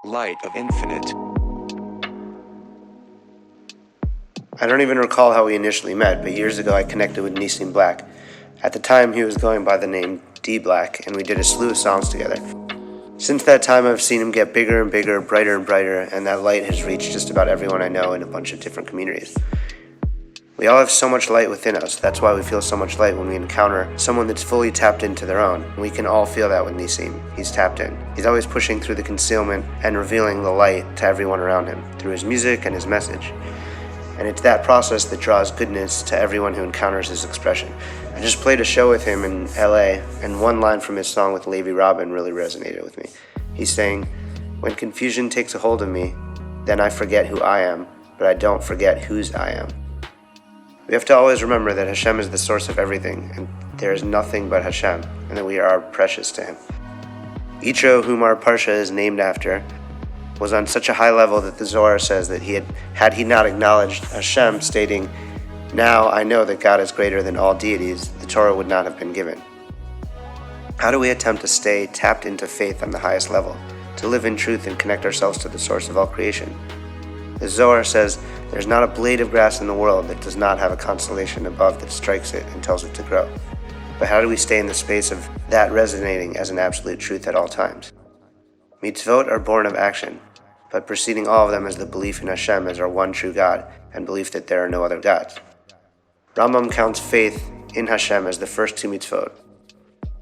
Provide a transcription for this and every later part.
light of infinite. I don't even recall how we initially met, but years ago I connected with Nissim Black. At the time he was going by the name D Black, and we did a slew of songs together. Since that time I've seen him get bigger and bigger, brighter and brighter, and that light has reached just about everyone I know in a bunch of different communities. We all have so much light within us. That's why we feel so much light when we encounter someone that's fully tapped into their own. We can all feel that with Nissim. He's tapped in. He's always pushing through the concealment and revealing the light to everyone around him through his music and his message. And it's that process that draws goodness to everyone who encounters his expression. I just played a show with him in LA, and one line from his song with Levi Robin really resonated with me. He's saying, "When confusion takes a hold of me, then I forget who I am, but I don't forget whose I am." We have to always remember that Hashem is the source of everything, and there is nothing but Hashem, and that we are precious to him. Yitro, whom our Parsha is named after, was on such a high level that the Zohar says that had he not acknowledged Hashem, stating, "Now I know that God is greater than all deities," the Torah would not have been given. How do we attempt to stay tapped into faith on the highest level, to live in truth and connect ourselves to the source of all creation? The Zohar says, "There's not a blade of grass in the world that does not have a constellation above that strikes it and tells it to grow." But how do we stay in the space of that resonating as an absolute truth at all times? Mitzvot are born of action, but preceding all of them is the belief in Hashem as our one true God and belief that there are no other gods. Rambam counts faith in Hashem as the first two mitzvot,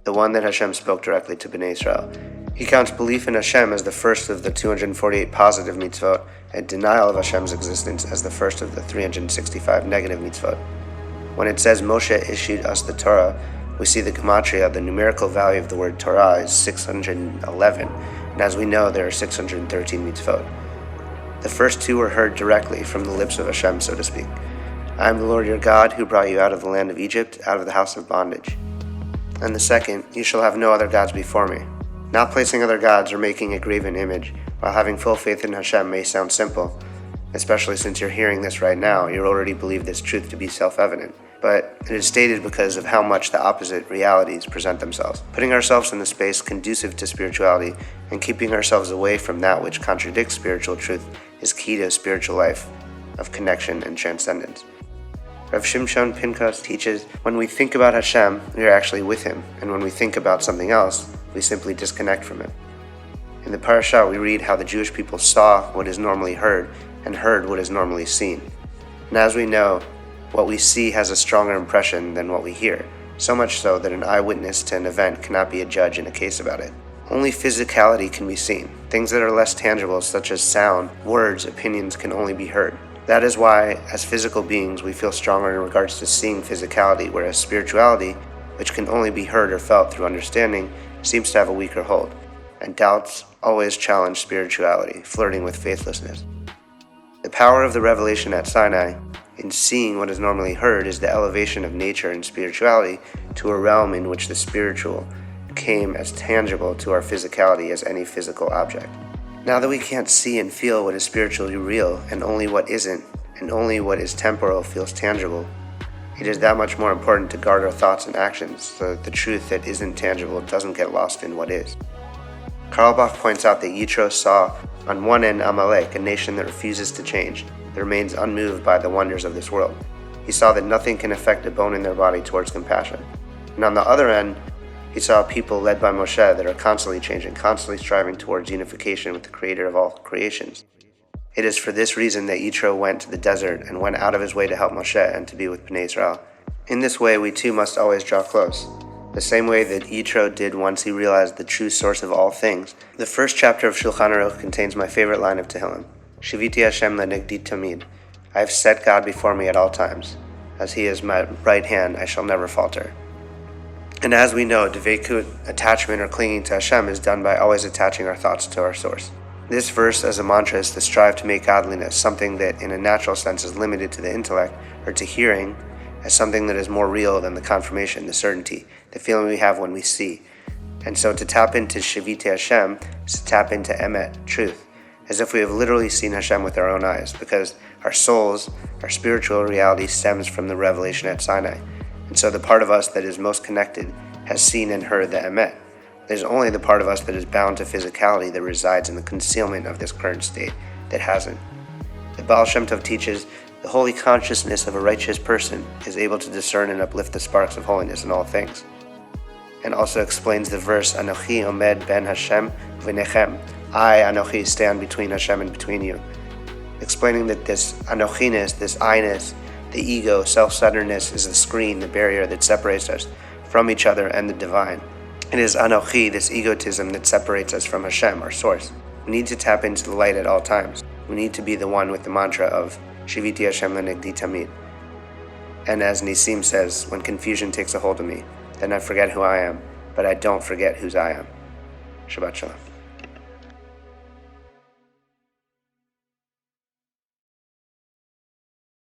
the one that Hashem spoke directly to Bnei Israel. He counts belief in Hashem as the first of the 248 positive mitzvot and denial of Hashem's existence as the first of the 365 negative mitzvot. When it says Moshe issued us the Torah, we see the gematria, the numerical value of the word Torah, is 611, and as we know, there are 613 mitzvot. The first two were heard directly from the lips of Hashem, so to speak. "I am the Lord your God who brought you out of the land of Egypt, out of the house of bondage." And the second, "You shall have no other gods before me." Not placing other gods or making a graven image while having full faith in Hashem may sound simple, especially since you're hearing this right now. You already believe this truth to be self-evident. But it is stated because of how much the opposite realities present themselves. Putting ourselves in the space conducive to spirituality and keeping ourselves away from that which contradicts spiritual truth is key to a spiritual life of connection and transcendence. Rav Shimshon Pinchas teaches, when we think about Hashem, we are actually with him, and when we think about something else, we simply disconnect from him. In the Parashat, we read how the Jewish people saw what is normally heard and heard what is normally seen. And as we know, what we see has a stronger impression than what we hear, so much so that an eyewitness to an event cannot be a judge in a case about it. Only physicality can be seen. Things that are less tangible, such as sound, words, opinions, can only be heard. That is why, as physical beings, we feel stronger in regards to seeing physicality, whereas spirituality, which can only be heard or felt through understanding, seems to have a weaker hold. And doubts always challenge spirituality, flirting with faithlessness. The power of the revelation at Sinai, in seeing what is normally heard, is the elevation of nature and spirituality to a realm in which the spiritual came as tangible to our physicality as any physical object. Now that we can't see and feel what is spiritually real, and only what isn't, and only what is temporal feels tangible, it is that much more important to guard our thoughts and actions so that the truth that isn't tangible doesn't get lost in what is. Carlbach points out that Yitro saw on one end Amalek, a nation that refuses to change, that remains unmoved by the wonders of this world. He saw that nothing can affect a bone in their body towards compassion. And on the other end, he saw a people led by Moshe that are constantly changing, constantly striving towards unification with the creator of all creations. It is for this reason that Yitro went to the desert and went out of his way to help Moshe and to be with Bnei Israel. In this way, we too must always draw close, the same way that Yitro did once he realized the true source of all things. The first chapter of Shulchan Aruch contains my favorite line of Tehillim, Shiviti Hashem lenegdi tamid. I have set God before me at all times. As he is my right hand, I shall never falter. And as we know, dveikut, attachment or clinging to Hashem, is done by always attaching our thoughts to our source. This verse as a mantra is to strive to make godliness something that in a natural sense is limited to the intellect or to hearing, as something that is more real than the confirmation, the certainty, the feeling we have when we see. And so to tap into Shivite Hashem is to tap into Emet, truth, as if we have literally seen Hashem with our own eyes, because our souls, our spiritual reality stems from the revelation at Sinai. And so the part of us that is most connected has seen and heard the Emet, There's only the part of us that is bound to physicality that resides in the concealment of this current state that hasn't. The Baal Shem Tov teaches the holy consciousness of a righteous person is able to discern and uplift the sparks of holiness in all things, and also explains the verse, Anochi omed ben Hashem v'nechem, I, Anochi, stand between Hashem and between you, explaining that this Anochiness, this I-ness, the ego, self-centeredness is the screen, the barrier that separates us from each other and the divine. It is Anochi, this egotism, that separates us from Hashem, our source. We need to tap into the light at all times. We need to be the one with the mantra of Shiviti Hashem lenegdi tamid. And as Nissim says, when confusion takes a hold of me, then I forget who I am, but I don't forget whose I am. Shabbat Shalom.